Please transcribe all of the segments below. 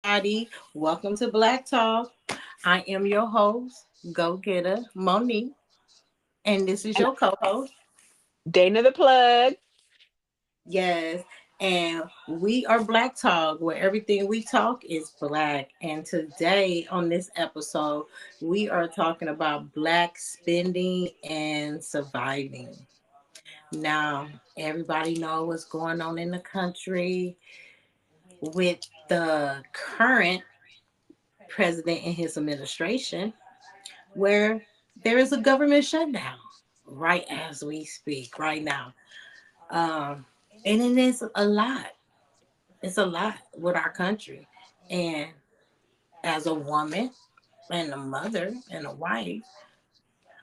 everybody. Welcome to Black Talk. I am your host, Go Getter Monique, and this is And your co-host. Dana the plug. Yes, and we are Black Talk, where everything we talk is black. And today on this episode, we are talking about black spending and surviving. Now, everybody know what's going on in the country with the current president and his administration, where there is a government shutdown right as we speak, right now. And it is a lot. It's a lot with our country. And as a woman and a mother and a wife,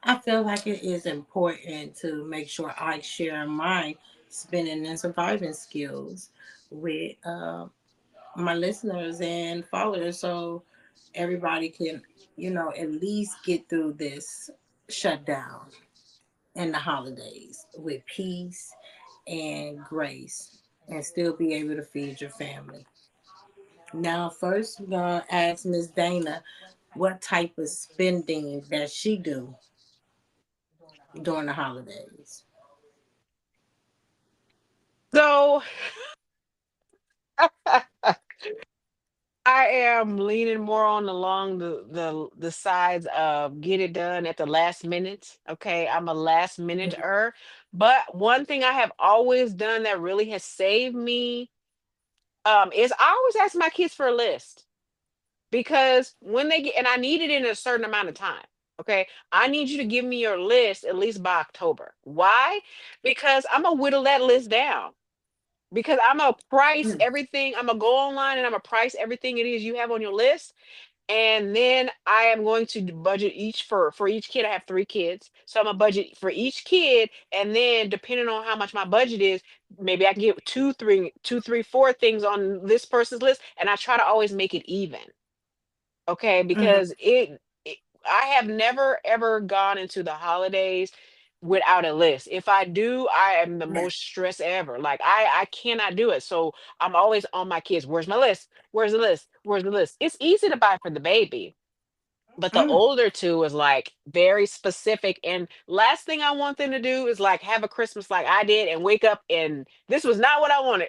I feel like it is important to make sure I share my spending and surviving skills with my listeners and followers so everybody can, at least get through this shutdown and the holidays with peace and grace and still be able to feed your family. Now, first, we're going to ask Miss Dana what type of spending that she do during the holidays. So I am leaning more on along the sides of get it done at the last minute. Okay, I'm a last minute. But one thing I have always done that really has saved me is I always ask my kids for a list because when they get and I need it in a certain amount of time. Okay, I need you to give me your list at least by October. Why? Because I'm gonna whittle that list down. Because I'm gonna price Mm, everything. I'm gonna go online and I'm gonna price everything it is you have on your list, and then I am going to budget each for each kid. I have 3 kids, so I'm gonna budget for each kid, and then depending on how much my budget is, maybe I can get two, three, 4 things on this person's list, and I try to always make it even. Okay, mhm. because I have never ever gone into the holidays without a list. If I do, I am the Yeah. most stressed ever. Like I cannot do it. So I'm always on my kids. Where's my list? Where's the list? Where's the list? It's easy to buy for the baby. But the Mm. older two is like very specific. And last thing I want them to do is like have a Christmas like I did and wake up and this was not what I wanted.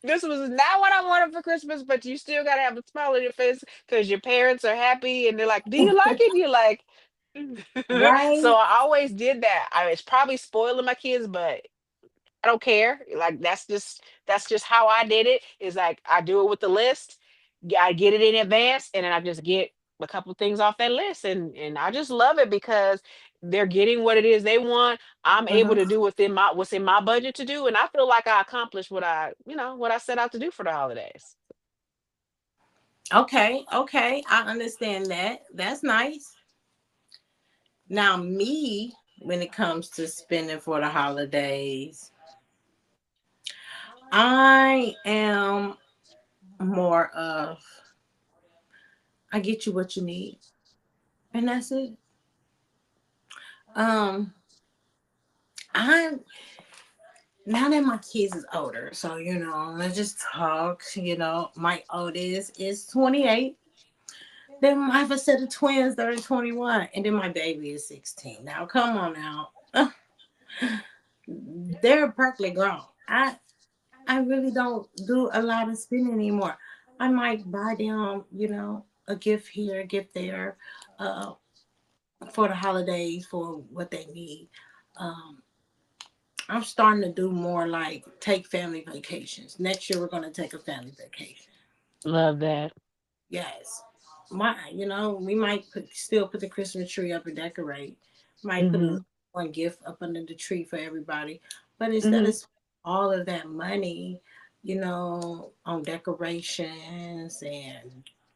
This was not what I wanted for Christmas, but you still gotta have a smile on your face because your parents are happy and they're like, "Do you like it?" You're like, so Right? I always did that. I was probably spoiling my kids, but I don't care. Like that's just how I did it. Is like I do it with the list. I get it in advance, and then I just get a couple things off that list, and I just love it because they're getting what it is they want. I'm able Hmm. to do within my what's in my budget to do, and I feel like I accomplished what I set out to do for the holidays. Okay, okay. I understand that. That's nice. Now, me, when it comes to spending for the holidays, I am more of I get you what you need, and that's it. Um, I'm now that my kids is older, so let's just talk. My oldest is 28. Then I have a set of twins that are 21, and then my baby is 16. Now, come on now, they're perfectly grown. I really don't do a lot of spending anymore. I might buy them, a gift here, a gift there, uh, for the holidays for what they need. Um, I'm starting to do more like take family vacations. Next year we're gonna take a family vacation. Love that. Yes. We might still put the Christmas tree up and decorate. Might put a Hmm. one gift up under the tree for everybody. But instead Hmm. of spending all of that money, on decorations and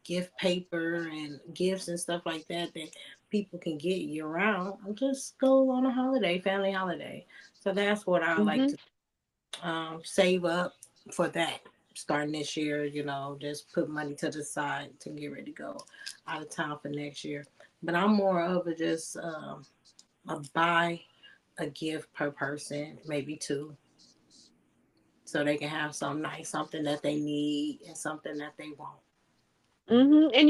gift paper and gifts and stuff like that people can get year round, I'll just go on a holiday, family holiday. So that's what I like Hmm. to save up for that starting this year, just put money to the side to get ready to go out of town for next year. But I'm more of a just a buy a gift per person, maybe two, so they can have something nice, something that they need, and something that they want. And and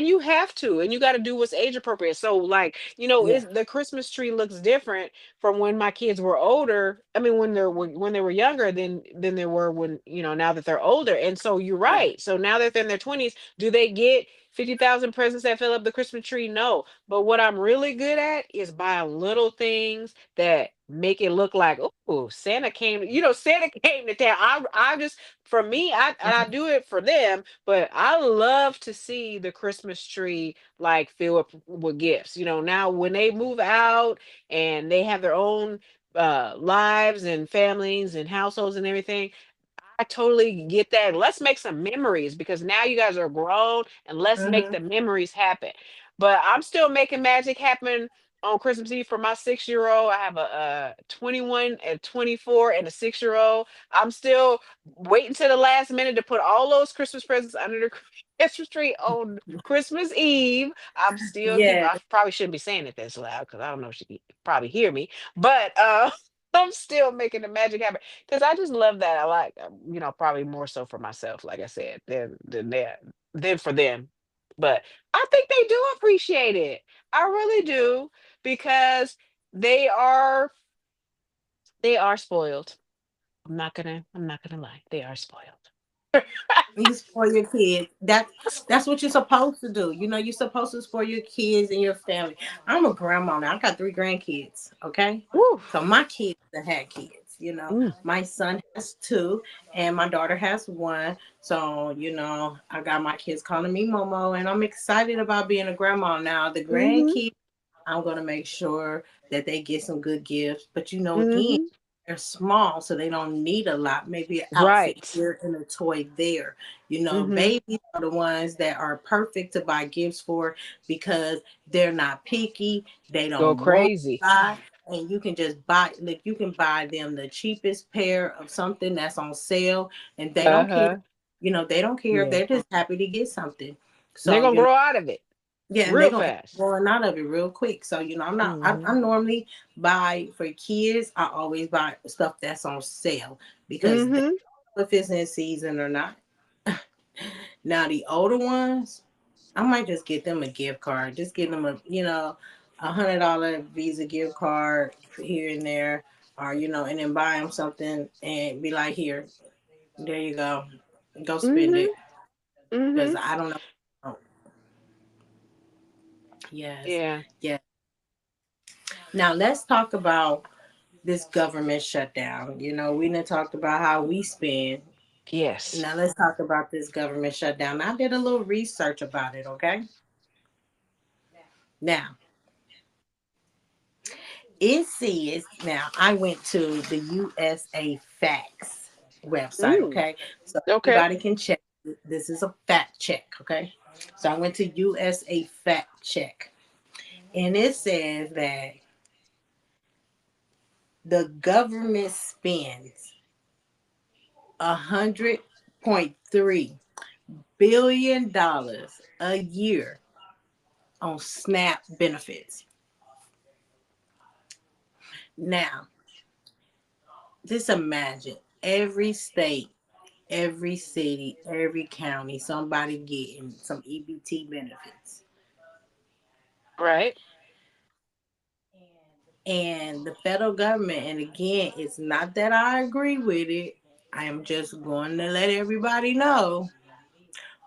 you have to, and you got to do what's age appropriate. So, like, Yeah, is the Christmas tree looks different from when my kids were older. I mean, when they were younger than they were when now that they're older. And so you're yeah. right. So now that they're in their 20s, do they get 50,000 presents that fill up the Christmas tree? No. But what I'm really good at is buying little things that make it look like, oh, Santa came. Santa came to town. I just for me, I do it for them, but I love to see the Christmas tree like filled with gifts. Now when they move out and they have their own lives and families and households and everything, I totally get that. Let's make some memories because now you guys are grown and let's make Mm-hmm. the memories happen. But I'm still making magic happen on Christmas Eve for my 6-year old. I have a 21, a 24, and a 6-year old. I'm still waiting to the last minute to put all those Christmas presents under the Christmas tree on Christmas Eve. I'm still keep. Yeah. I probably shouldn't be saying it this loud because I don't know if she can probably hear me, but I'm still making the magic happen because I just love that. I like, probably more so for myself, like I said, than for them. But I think they do appreciate it. I really do because they are they are spoiled. I'm not gonna lie. They are spoiled. You spoil your kids. That's what you're supposed to do. You're supposed to spoil your kids and your family. I'm a grandma now. I got 3 grandkids. Okay, Woo. so my kids have had kids. Mm, My son has two, and my daughter has one. So I got my kids calling me Momo, and I'm excited about being a grandma now. The mm-hmm, grandkids, I'm gonna make sure that they get some good gifts. But again, mm-hmm. they're small, so they don't need a lot. Maybe an outfit Right. here and a toy there. Mm-hmm. Babies are the ones that are perfect to buy gifts for because they're not picky. They Go don't want crazy. to buy. And you can just buy, like, you can buy them the cheapest pair of something that's on sale, and they don't care. Uh-huh. They don't care. Yeah. They're just happy to get something. They're So, gonna grow out of it yeah, and they're real gonna end up fast. going out of it real quick. So I'm not. Mm-hmm. I normally buy for kids. I always buy stuff that's on sale because they Mm-hmm. don't know if it's in season or not. Now the older ones, I might just get them a gift card. Just give them $100 Visa gift card here and there, or and then buy them something and be like, here, there you go spend Mm-hmm. it because Mm-hmm. I don't know. Oh, yes, Yeah. yes. Now let's talk about this government shutdown. We done talked about how we spend. Yes. Now let's talk about this government shutdown. I did a little research about it, okay? Now, it says, now I went to the USA Facts website, Mm. okay? So Okay. anybody can check. This is a fact check, okay? So I went to USA Fact Check. And it says that the government spends 100.3 billion a year on SNAP benefits. Now, just imagine every state, every city, every county, somebody getting some EBT benefits. Right. And the federal government, and again, it's not that I agree with it. I am just going to let everybody know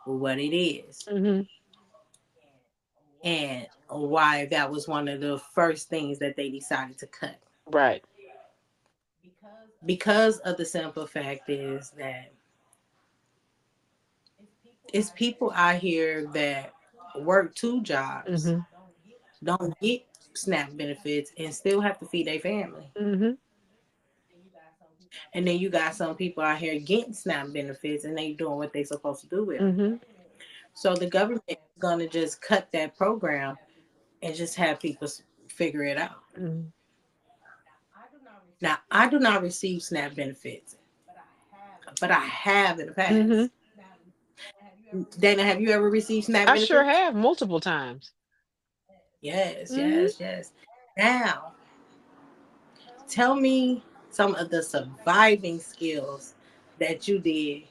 what it is Mm-hmm. and why that was one of the first things that they decided to cut. Right. Because of the simple fact is that it's people out here that work 2 jobs, Mm-hmm. don't get SNAP benefits, and still have to feed their family. Mm-hmm. And then you got some people out here getting SNAP benefits and they doing what they supposed to do with them. Mm-hmm. So the government is gonna just cut that program and just have people figure it out. Mm-hmm. Now I do not receive SNAP benefits, but I have in the Mm-hmm. past. Dana, have you ever received SNAP I sure benefits? have multiple times. Yes, Mm-hmm. yes, yes. Now, tell me some of the surviving skills that you did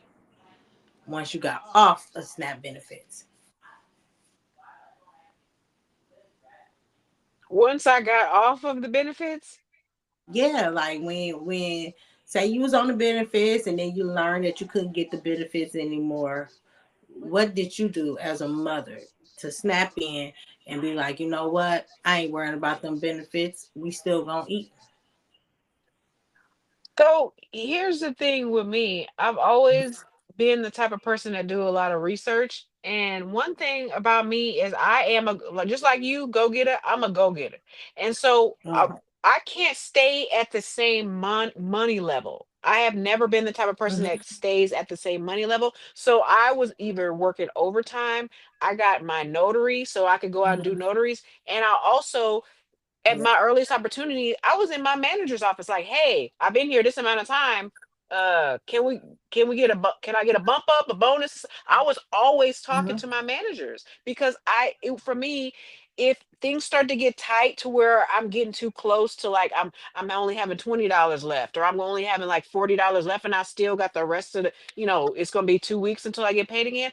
once you got off of SNAP benefits. Once I got off of the benefits, Yeah, like when say you was on the benefits and then you learned that you couldn't get the benefits anymore. What did you do as a mother to snap in and be like, you know what? I ain't worrying about them benefits. We still gonna eat. so here's the thing with me. I've always been the type of person that do a lot of research. And one thing about me is I am just like you, go getter. I'm a go getter, and so Mm-hmm. I can't stay at the same money level. I have never been the type of person Mm-hmm. that stays at the same money level. So I was either working overtime. I got my notary, so I could go out and do Mm-hmm. notaries, and I also at Yeah. my earliest opportunity, I was in my manager's office like, "Hey, I've been here this amount of time. Can we get can I get a bump up, a bonus?" I was always talking Mm-hmm. to my managers because for me, if things start to get tight to where I'm getting too close to like I'm only having $20 left or I'm only having like $40 left and I still got the rest of the, it's going to be 2 weeks until I get paid again.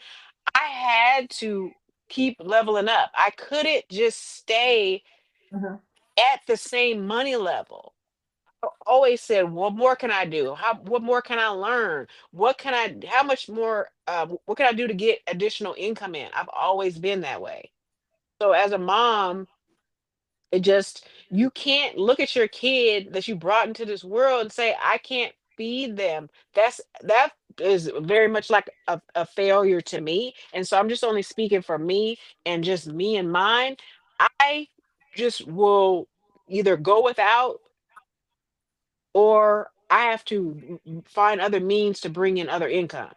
I had to keep leveling up. I couldn't just stay Mm-hmm. at the same money level. Always said, what more can I do? What more can I learn? How much more, what can I do to get additional income in? I've always been that way. So as a mom, you can't look at your kid that you brought into this world and say, I can't feed them. That is very much like a failure to me. And so I'm just only speaking for me and just me and mine. I just will either go without or I have to find other means to bring in other income.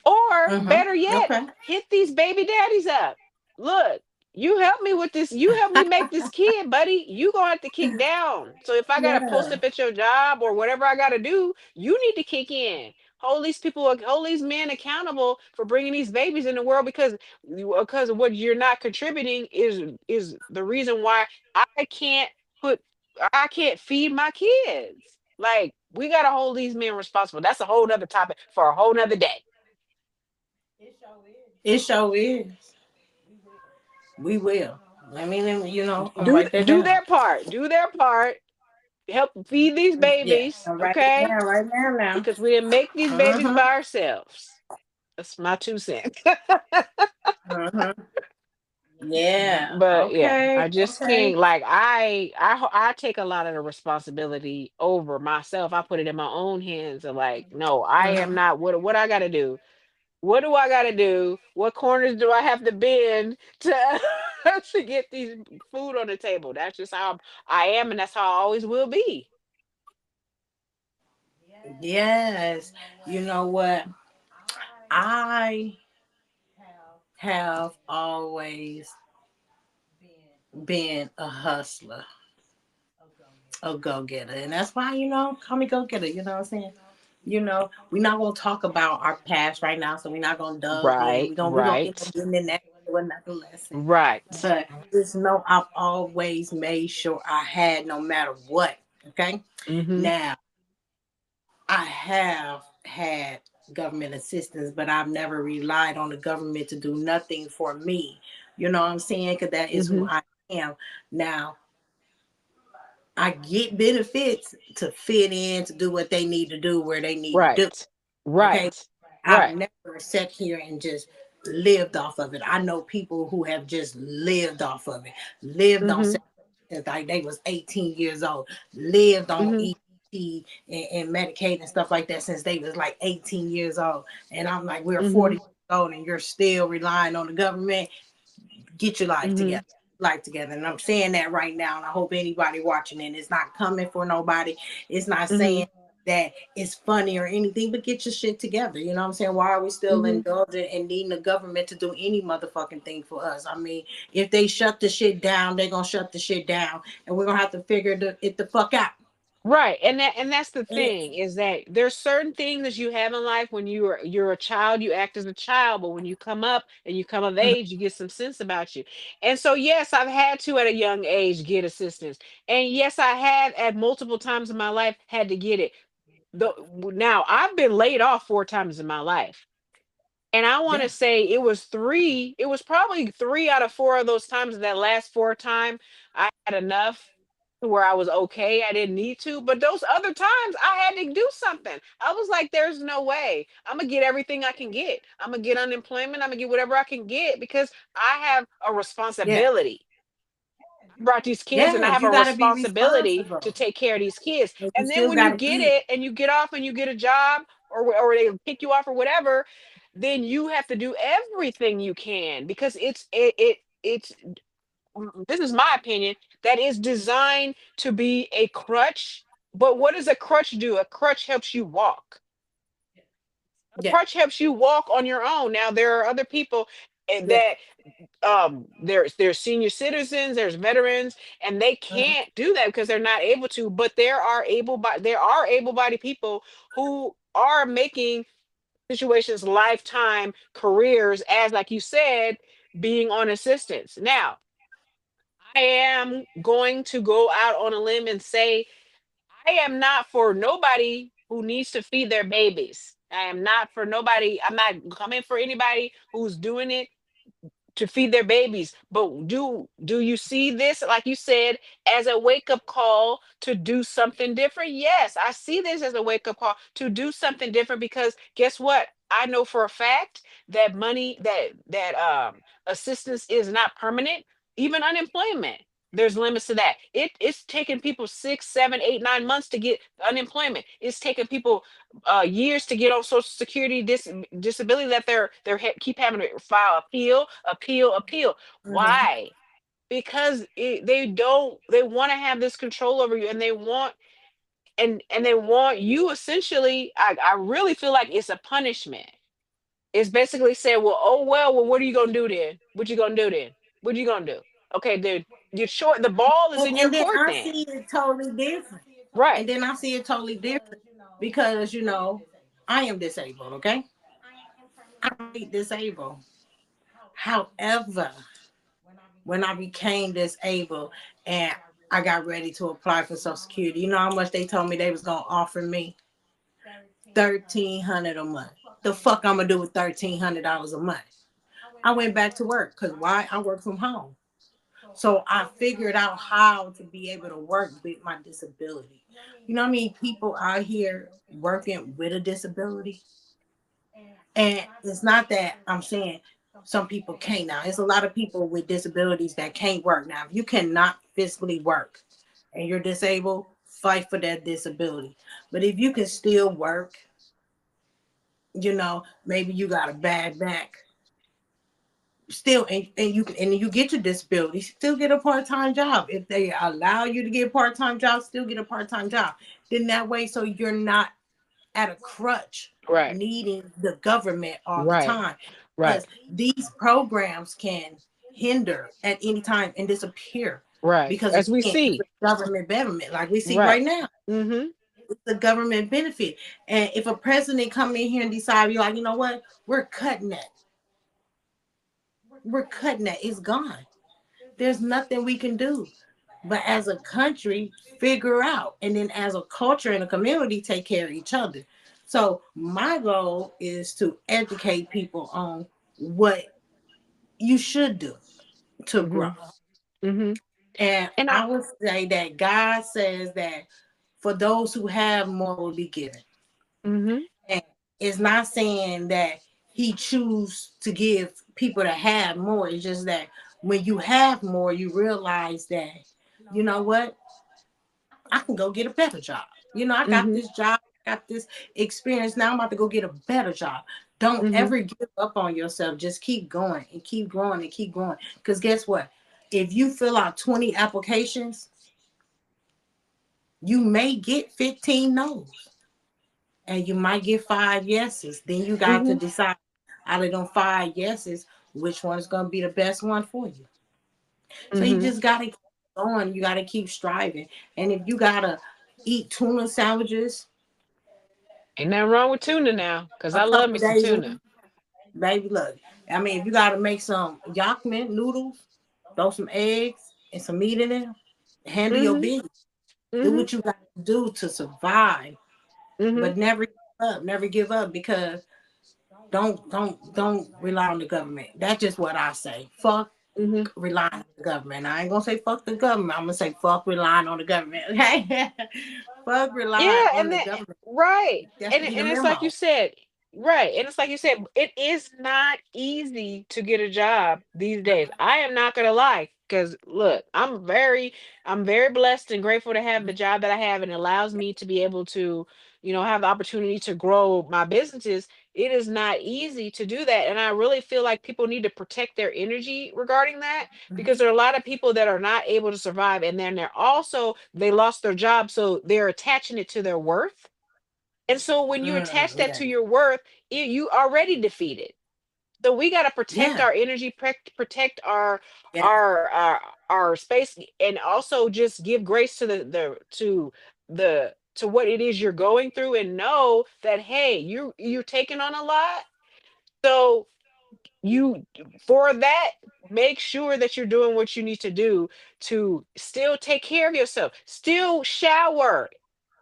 Or better Mm-hmm. yet, Okay. hit these baby daddies up. Look, you help me with this. You help me make this kid, buddy. You gonna have to kick down. So if I gotta post Yeah. up at your job or whatever I gotta do, you need to kick in. Hold these men accountable for bringing these babies in the world because of what you're not contributing is the reason why I can't put I can't feed my kids. Like we gotta hold these men responsible. That's a whole nother topic for a whole nother day. It sure is. We will. Let me, I'm do right there do down. their part. Do their part. Help feed these Yeah. babies, I'm right okay? there, right now. Because we didn't make these babies Mm-hmm. by ourselves. That's my 2 cents. Mm-hmm. Yeah. But yeah, Okay. I just Okay. can't. Like I take a lot of the responsibility over myself. I put it in my own hands. And like, no, I am Mm-hmm. not. What I got to do? What do I got to do? What corners do I have to bend to to get these food on the table? That's just how I am, and that's how I always will be. Yes. You know what? I have always been a hustler, a go getter. And that's why, call me go getter. You know what I'm saying? We're not gonna talk about our past right now, so we're not gonna dug in. Right, We're gonna end up right, getting in that with another lesson. right. But just know I've always made sure I had no matter what. Okay. Mm-hmm. Now I have had government assistance, but I've never relied on the government to do nothing for me. You know what I'm saying? Because that is who Mm-hmm. I am. Now, I get benefits to fit in, to do what they need to do where they need to do. Right. Okay. Right. I've Right. never sat here and just lived off of it. I know people who have just lived off of it, lived on Mm-hmm. since like they was 18 years old, lived on Mm-hmm. ET and Medicaid and stuff like that since they was like 18 years old. And I'm like, we're Mm-hmm. 40 years old and you're still relying on the government. Get your life Mm-hmm. together. Life together. And I'm saying that right now. And I hope anybody watching it, it's not coming for nobody. It's not Mm-hmm. saying that it's funny or anything, but get your shit together. You know what I'm saying? Why are we still Mm-hmm. indulging and needing the government to do any motherfucking thing for us? I mean, if they shut the shit down, they're gonna shut the shit down, and we're gonna have to figure it the fuck out. Right. And that's the And thing is that there's certain things that you have in life when you're a child, you act as a child, but when you come up and you come of age, you get some sense about you. And so yes, I've had to at a young age get assistance. And yes, I have at multiple times in my life had to get it. Now I've been laid off 4 times in my life. And I want Yeah. to say it was probably 3 out of 4 of those times, that last four time I had enough to where I was okay. I didn't need to. But those other times I had to do something. I was like, there's no way. I'm going to get everything I can get. I'm going to get unemployment. I'm going to get whatever I can get because I have a Yeah. responsibility. I brought these kids and I Yes, have you a got to be responsibility to responsible. take care of these kids. And you And then still when got you to get eat. it and you get off and you get a job, or they pick you off or whatever, then you have to do everything you can because it's this is my opinion, that is designed to be a crutch. But what does a crutch do? A crutch helps you walk. A Yeah. crutch helps you walk on your own. Now there are other people Yeah. that there's senior citizens, there's veterans, and they Mhm. can't do that because they're not able to. But there are able-bodied people who are making situations lifetime careers, as like you said, being on assistance. Now I am going to go out on a limb and say I am not for nobody who needs to feed their babies. I am not for nobody. I'm not coming for anybody who's doing it to feed their babies. But do you see this, like you said, as a wake up call to do something different? Yes, I see this as a wake up call to do something different because guess what? I know for a fact that money that assistance is not permanent. Even unemployment, there's limits to that. It's taking people 6, 7, 8, 9 months to get unemployment. It's taking people years to get on Social Security disability that keep having to file appeal. Mhm. Why? Because they want to have this control over you, and they want you essentially. I really feel like it's a punishment. It's basically saying, well, oh well, what are you gonna do then? What you gonna do then? What you gonna do? Okay, dude, you're short. The ball is in your And then court I then. see it totally different. Right, And then I see it totally different because, I am disabled, okay? I'm really disabled. However, when I became disabled and I got ready to apply for Social Security, you know how much they told me they was gonna offer me? 1,300 a month. The fuck I'm gonna do with $1,300 a month? I went back to work because why? I work from home. So I figured out how to be able to work with my disability. You know what I mean? People out here working with a disability. And it's not that I'm saying some people can't now. It's a lot of people with disabilities that can't work. Now, if you cannot physically work and you're disabled, fight for that disability. But if you can still work, maybe you got a bad back, still and you get your disability, still get a part-time job. If they allow you to get a part-time job, still get a part-time job. Then that way, so you're not at a crutch right, needing the government all the right, time, right, because these programs can hinder at any time and disappear, right. because As we again, it's see, a government betterment like we see right. right now. Mm-hmm. It's a government benefit. And if a president come in here and decide, you're like, you know what, we're cutting that, it's gone. There's nothing we can do but as a country figure out, and then as a culture and a community take care of each other. So my goal is to educate people on what you should do to Mm-hmm. grow. Mm-hmm. And And I I would say that God says that for those who have more will be given. mm-hmm. And it's not saying that he choose to give people to have more. It's just that when you have more, you realize that, you know what, I can go get a better job. I got Mm-hmm. this job, I got this experience. Now I'm about to go get a better job. Don't Mm-hmm. ever give up on yourself. Just keep going and keep growing and keep growing. Because guess what? If you fill out 20 applications, you may get 15 no's and you might get 5 yeses. Then you got to Mm-hmm. decide out of them 5 yeses, which one is going to be the best one for you. So you Mm-hmm. just got to keep going. You got to keep striving. And if you got to eat tuna sandwiches Ain't nothing wrong with tuna now, because a I love me couple some days a tuna. week, baby, look. I mean, if you got to make some yakmen noodles, throw some eggs and some meat in there, handle your Mm-hmm. business. Do Mm-hmm. what you got to do to survive, Mm-hmm. but never give up. Never give up, because don't rely on the government. That's just what I say. Fuck Hmm. relying on the government. I ain't gonna say fuck the government. I'm gonna say fuck relying on the government. Okay, fuck relying Yeah, on and the then government. right, Just get a and it's like you memo. said, right, and it's like you said, it is not easy to get a job these days. I am not gonna lie, because look, I'm very blessed and grateful to have the job that I have, and it allows me to be able to, have the opportunity to grow my businesses. It is not easy to do that, and I really feel like people need to protect their energy regarding that, because there are a lot of people that are not able to survive, and then they lost their job, so they're attaching it to their worth. And so when you attach that Yeah, to your worth, you already defeated. So we got to protect yeah, our energy, protect yeah. our space, and also just give grace to to what it is you're going through, and know that, hey, you're taking on a lot. So you for that, make sure that you're doing what you need to do to still take care of yourself, still shower.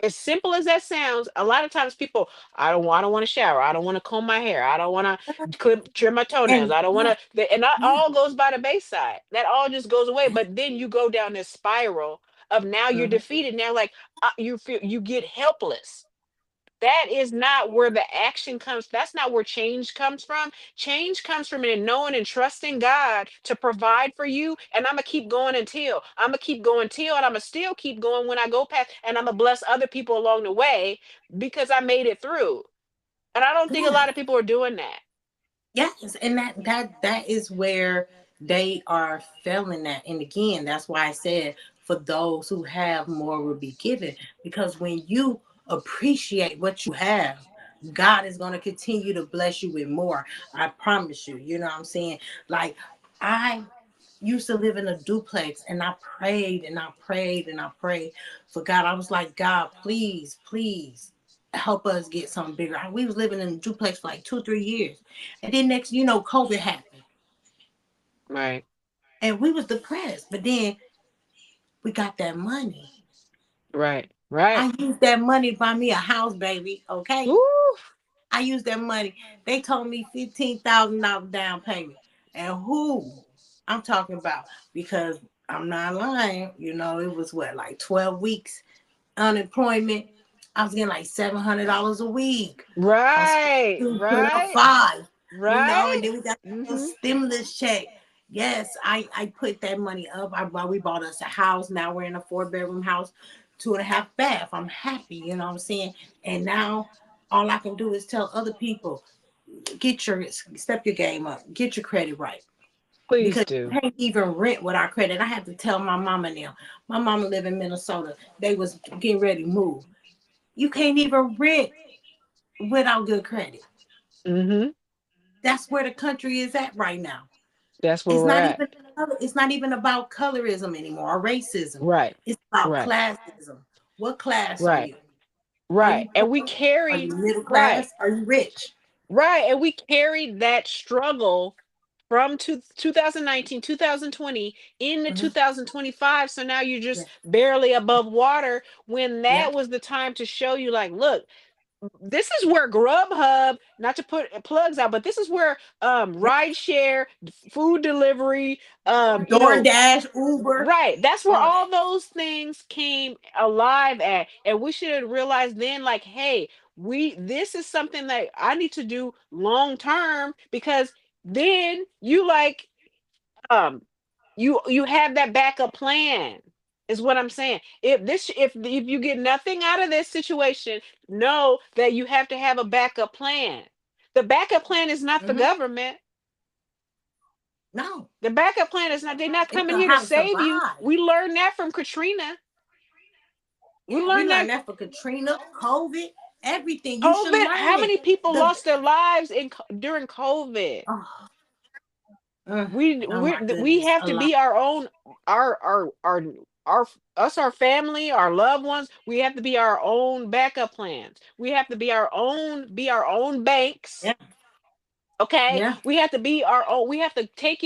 As simple as that sounds, a lot of times people, I don't want to shower, I don't want to comb my hair, I don't want to trim my toenails, And I don't want yeah, to, and that yeah. all goes by the bayside, that all just goes away. But then you go down this spiral of, now you're Mhm. defeated, now like, you get helpless. That is not where the action comes. That's not where change comes from. Change comes from in knowing and trusting God to provide for you. And I'm gonna keep going until I'm gonna keep going till, and I'm gonna still keep going when I go past, and I'm gonna bless other people along the way because I made it through. And I don't think a Yeah. lot of people are doing that. Yes, and that is where they are failing at. And again, that's why I said for those who have more will be given. Because when you appreciate what you have, God is going to continue to bless you with more. I promise you. You know what I'm saying? Like I used to live in a duplex and I prayed and I prayed and I prayed for God. I was like, God, please, please help us get something bigger. We was living in a duplex for like 2, 3 years. And then next, COVID happened. Right, And we was depressed. But then we got that money. right, right. I used that money to buy me a house, baby. Okay. Ooh, I used that money. They told me $15,000 down payment. And who I'm talking about, because I'm not lying, it was what, like 12 weeks unemployment. I was getting like $700 a week. I was right, to put up right, five, and right. then we got a Mm-hmm. stimulus check. Yes, I put that money up. We bought us a house. Now we're in a 4 bedroom house, 2.5 bath. I'm happy, you know what I'm saying? And now all I can do is tell other people, step your game up, get your credit right. Please Because do. you can't even rent without credit. I had to tell my mama now. My mama live in Minnesota. They was getting ready to move. You can't even rent without good credit. Mm-hmm. That's where the country is at right now. That's where It's we're not at. even it's not even about colorism anymore or racism. Right, It's about right, classism. What class are right. you? Are Right. you And we poor? Are carried, you middle right, class? Are you rich? right. And we carried that struggle from 2019, 2020 into Mm-hmm. 2025. So now you're Yeah. just barely above water, when Yeah. that was the time to show you, like, look, this is where Grubhub, not to put plugs out, but this is where Yeah. rideshare, food delivery, DoorDash, Uber, right. That's where all of all that. those things came alive at. And we should have realized then, like, hey, this is something that I need to do long term, because then you like, um you have that backup plan, is what I'm saying. If you get nothing out of this situation, know that you have to have a backup plan. The backup plan is not the Mm-hmm. government. No, The backup plan is not, they're not it's coming on here to how to save you. survive. We learned that from Katrina. We Yeah, we learned that learned that for Katrina, COVID, everything. You should COVID. How learn it. many people The lost their lives during COVID? oh, mm, oh my We goodness, have a to lot. be our own, our us, our family, our loved ones. We have to be our own backup plans. We have to be our own banks. Yeah, Okay, Yeah. we have to be our own. We have to take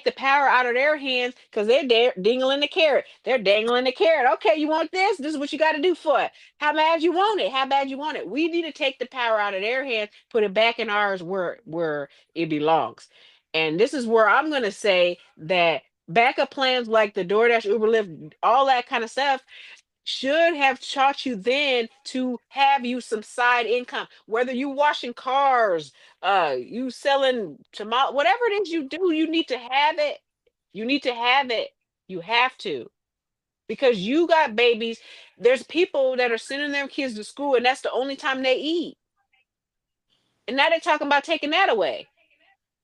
the power out of their hands because they're dingling the carrot. They're dangling the carrot. Okay, you want this? This is what you got to do for it. How bad you want it? How bad you want it? We need to take the power out of their hands, put it back in ours where it belongs. And this is where I'm gonna say that backup plans like the DoorDash, Uber, Lyft, all that kind of stuff should have taught you then to have you some side income, whether you washing cars, you selling tomato, whatever it is you do, you need to have it. You need to have it. You have to, because you got babies. There's people that are sending their kids to school and that's the only time they eat, and now they're talking about taking that away.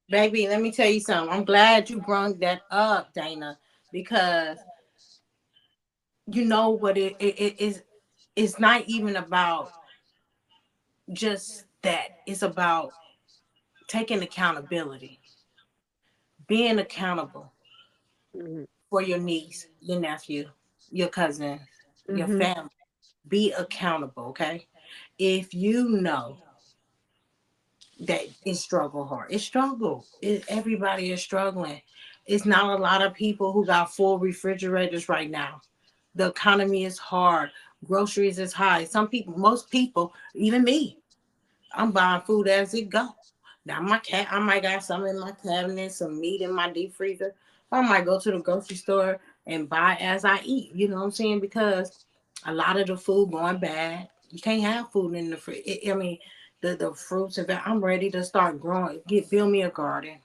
Baby, let me tell you something. I'm glad you brought that up, Dana, because you know what it is. It's not even about just that. It's about taking accountability, being accountable Hmm. for your niece, your nephew, your cousin, your Hmm. family. Be accountable, okay? If you know that it's struggle hard, it's struggle. Everybody is struggling. It's not a lot of people who got full refrigerators right now. The economy is hard. Groceries is high. Some people, most people, even me, I'm buying food as it go. Now my cat, I might got some in my cabinet, some meat in my deep freezer. I might go to the grocery store and buy as I eat. You know what I'm saying? Because a lot of the food going bad. You can't have food in the fridge. I mean, the fruits and I'm ready to start growing. Build me a garden.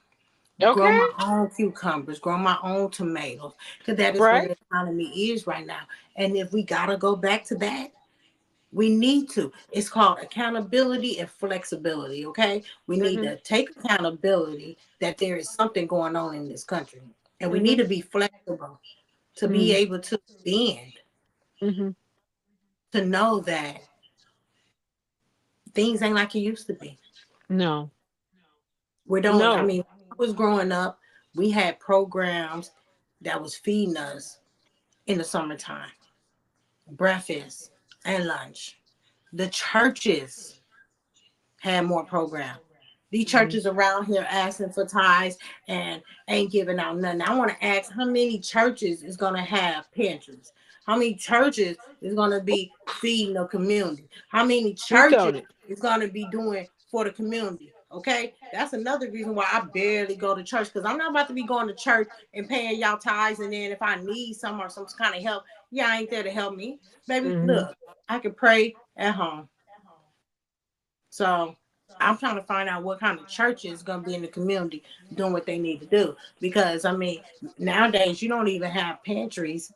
Grow Okay. my own cucumbers. Grow my own tomatoes. Because that is where Right. the economy is right now. And if we gotta go back to that, we need to. It's called accountability and flexibility, okay? We need Hmm. to take accountability that there is something going on in this country. And we need Hmm. to be flexible to be Hmm. able to bend, Hmm. to know that things ain't like it used to be. No. We don't, I No. mean, when I was growing up, we had programs that was feeding us in the summertime, breakfast and lunch. The churches had more program. These Hmm. churches around here asking for tithes and ain't giving out nothing. I want to ask how many churches is going to have pantries? How many churches is going to be feeding the community? How many Speak churches on it. is going to be doing for the community? Okay, that's another reason why I barely go to church because I'm not about to be going to church and paying y'all tithes. And then if I need some or some kind of help, y'all ain't there to help me. Baby, Hmm. look, I can pray at home. So I'm trying to find out what kind of church is going to be in the community doing what they need to do. Because, I mean, nowadays you don't even have pantries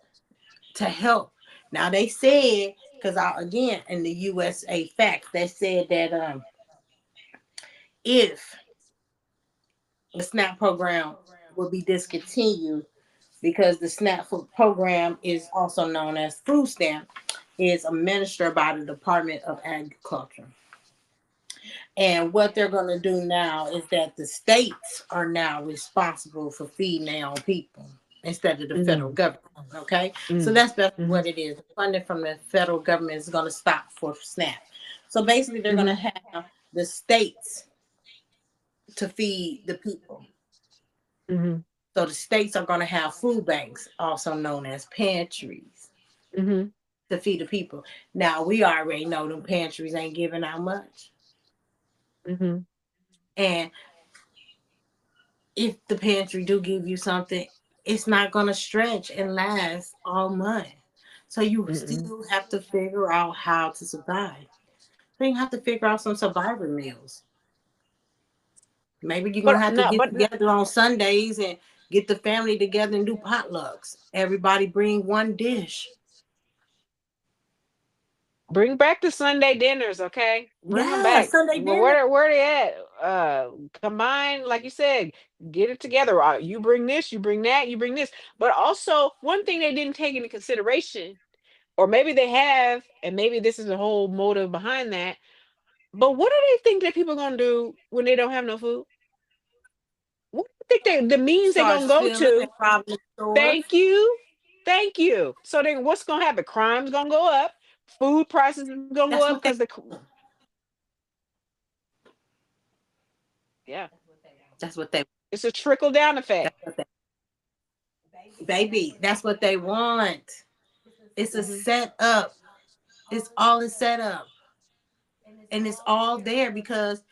to help. Now, they said, because again, in the USA Facts, they said that if the SNAP program will be discontinued, because the SNAP program is also known as food stamp, is administered by the Department of Agriculture. And what they're going to do now is that the states are now responsible for feeding their own people instead of the federal Hmm. government. Okay, so Hmm. that's basically what it is. The funding from the federal government is going to stop for SNAP. So basically, they're going to Hmm. have the states to feed the people. Hmm. So the states are going to have food banks, also known as pantries, Hmm. to feed the people. Now we already know them pantries ain't giving out much, Hmm. and if the pantry do give you something, it's not gonna stretch and last all month. So you Hmm. still have to figure out how to survive. So you have to figure out some survivor meals. Maybe you're But gonna have to no, get but together on Sundays and get the family together and do potlucks. Everybody bring one dish. bring back the Sunday dinners, okay? Bring them Yeah, back. Sunday Well, dinner. where they at? Combine, like you said, get it together. You bring this, you bring that, you bring this. But also, one thing they didn't take into consideration, or maybe they have, and maybe this is the whole motive behind that. But what do they think that people gonna do when they don't have no food? What do you think the means they're Start gonna go stealing and to? robbing the stores. Thank you. Thank you. So then what's gonna happen? Crime's gonna go up, food prices is gonna go That's up what they because the do. yeah. That's what they. It's a trickle down effect. That's what they. Baby, that's what they want. It's a Hmm. setup. It's all a setup, and it's all there because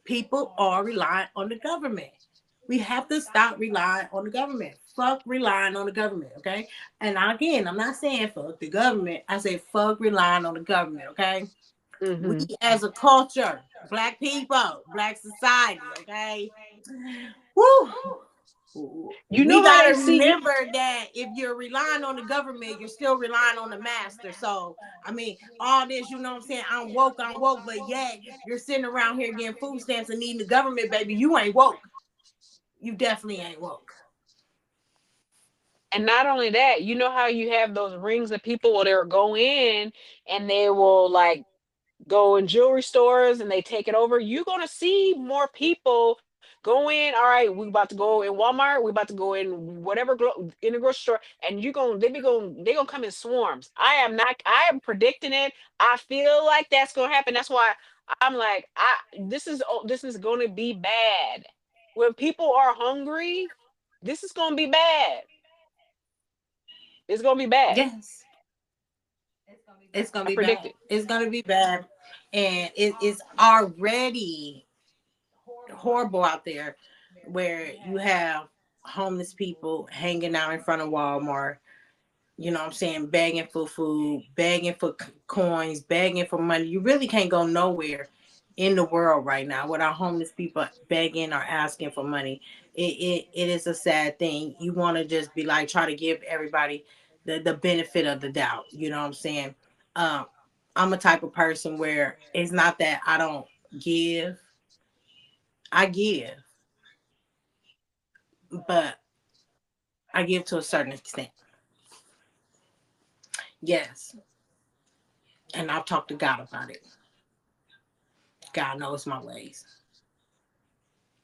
people are relying on the government. We have to stop relying on the government. Fuck relying on the government, okay? And again, I'm not saying fuck the government. I say fuck relying on the government, okay? We Hmm. as a culture, black people, black society, okay? Woo! You We know how gotta they see you. remember that if you're relying on the government, you're still relying on the master. So, I mean, all this, you know what I'm saying? I'm woke, but yet you're sitting around here getting food stamps and needing the government, baby. You ain't woke. You definitely ain't woke. And not only that, you know how you have those rings of people where they'll go in and they will like go in jewelry stores and they take it over. You're gonna see more people go in. All right, we about to go in Walmart. We about to go in whatever in the grocery store, and you're gonna they gonna come in swarms. I am not. I am predicting it. I feel like that's gonna happen. That's why I'm like, this is gonna be bad. When people are hungry, this is gonna be bad. It's gonna be bad. Yes, it's gonna I be predict bad. it. It's gonna be bad, and it's already horrible out there, where you have homeless people hanging out in front of Walmart. You know what I'm saying? Begging for food, begging for coins, begging for money. You really can't go nowhere in the world right now without homeless people begging or asking for money. It is a sad thing. You want to just be like, try to give everybody the benefit of the doubt. You know what I'm saying? Um, I'm a type of person where it's not that I don't give, I give, but I give to a certain extent. Yes. And I've talked to God about it. God knows my ways.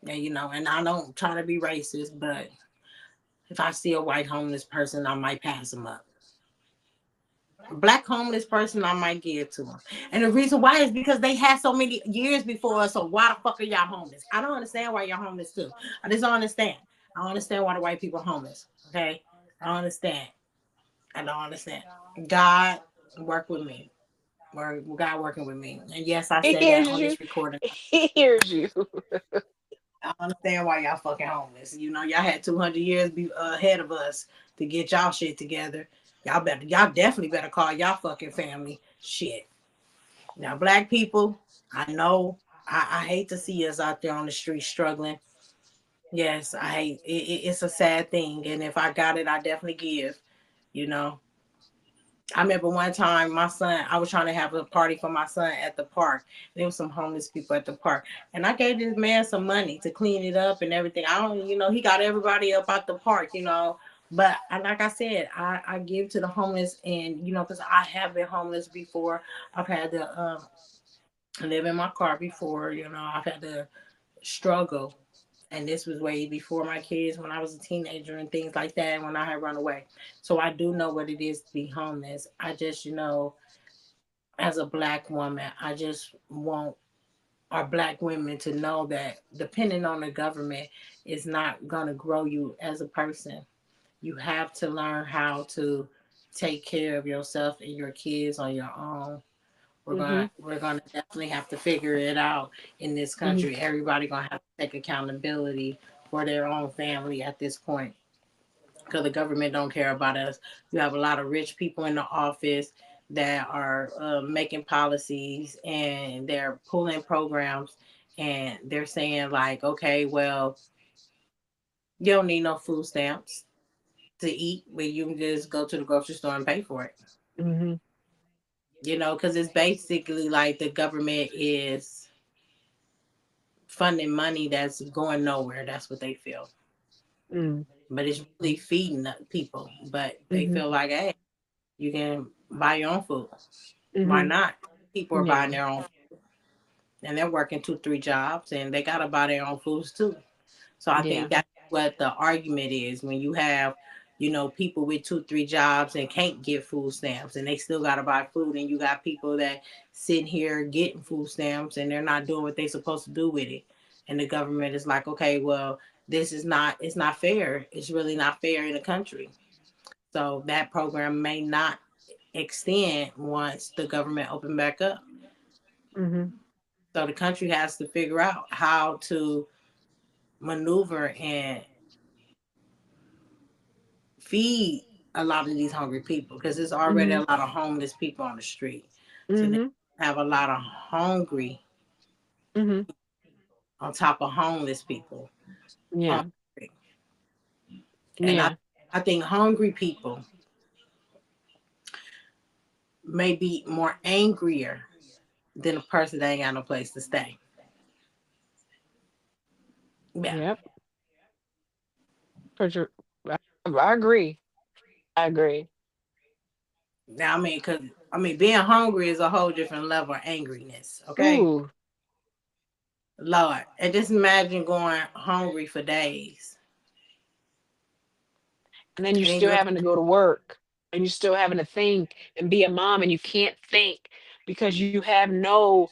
And and I don't try to be racist, but if I see a white homeless person, I might pass them up. A black homeless person, I might give to them. And the reason why is because they had so many years before us. So why the fuck are y'all homeless? I don't understand why y'all homeless too. I just don't understand. I don't understand why the white people are homeless. Okay, I don't understand. I don't understand. God work with me. Or God working with me. And yes, I He said that hears on you. this recording. He hears you. I understand why y'all fucking homeless. Y'all had 200 years ahead of us to get y'all shit together. Y'all definitely better call y'all fucking family. Shit. Now, black people, I know, I hate to see us out there on the street struggling. Yes, I hate it's a sad thing. And if I got it, I definitely give, you know. I remember one time I was trying to have a party for my son at the park. There was some homeless people at the park. And I gave this man some money to clean it up and everything. I don't, he got everybody up out the park. But like I said, I give to the homeless and, because I have been homeless before. I've had to live in my car before, I've had to struggle. And this was way before my kids when I was a teenager and things like that when I had run away. So I do know what it is to be homeless. I just, as a black woman, I just want our black women to know that depending on the government is not going to grow you as a person. You have to learn how to take care of yourself and your kids on your own. Hmm. We're gonna definitely have to figure it out in this Hmm. country. Everybody gonna have to take accountability for their own family at this point because the government don't care about us. You have a lot of rich people in the office that are making policies and they're pulling programs and they're saying like, okay, well, you don't need no food stamps to eat, but you can just go to the grocery store and pay for it. Hmm. Because it's basically like the government is funding money that's going nowhere. That's what they feel. Hmm. But it's really feeding people. But they Hmm. feel like, hey, you can buy your own food. Why Hmm. not? People are buying Yeah. their own and they're working two, three jobs and they gotta buy their own foods too. So I think Yeah. that's what the argument is when you have, people with two, three jobs and can't get food stamps and they still gotta buy food and you got people that sitting here getting food stamps and they're not doing what they're supposed to do with it. And the government is like, okay, well, this is not, it's not fair. It's really not fair in the country. So that program may not extend once the government open back up. Mhm. So the country has to figure out how to maneuver and feed a lot of these hungry people, because there's already a Mhm. lot of homeless people on the street. So they Mhm. have a lot of hungry Mhm. on top of homeless people on Yeah. the street. And Yeah. I think hungry people may be more angrier than a person that ain't got no place to stay. Yeah. Yep. For sure. I agree. I agree. Now, I mean, because, I mean, being hungry is a whole different level of angriness, okay? Ooh. Lord. And just imagine going hungry for days. And then you're And then still you, having to go to work, and you're still having to think and be a mom, and you can't think because you have no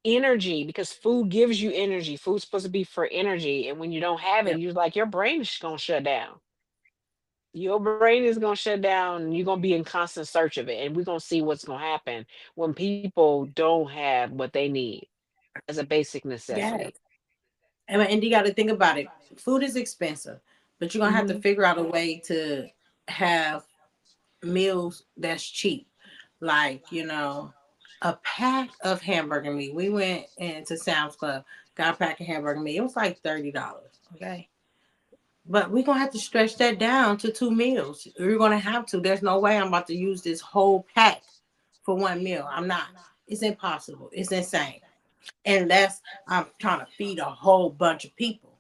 energy, because food gives you energy. Food's supposed to be for energy. And when you don't have yeah, it, you're like, your brain is gonna shut down. Your brain is gonna shut down, and you're gonna be in constant search of it. And we're gonna see what's gonna happen when people don't have what they need as a basic yes. necessity. And you got to think about it. Food is expensive, but you're going to have to Hmm. figure out a way to have meals that's cheap. Like, a pack of hamburger meat. We went into Sam's Club, got a pack of hamburger meat. It was like $30. Okay. But we're gonna have to stretch that down to 2 meals. We're gonna have to. There's no way I'm about to use this whole pack for one meal. I'm not. It's impossible. It's insane. Unless I'm trying to feed a whole bunch of people.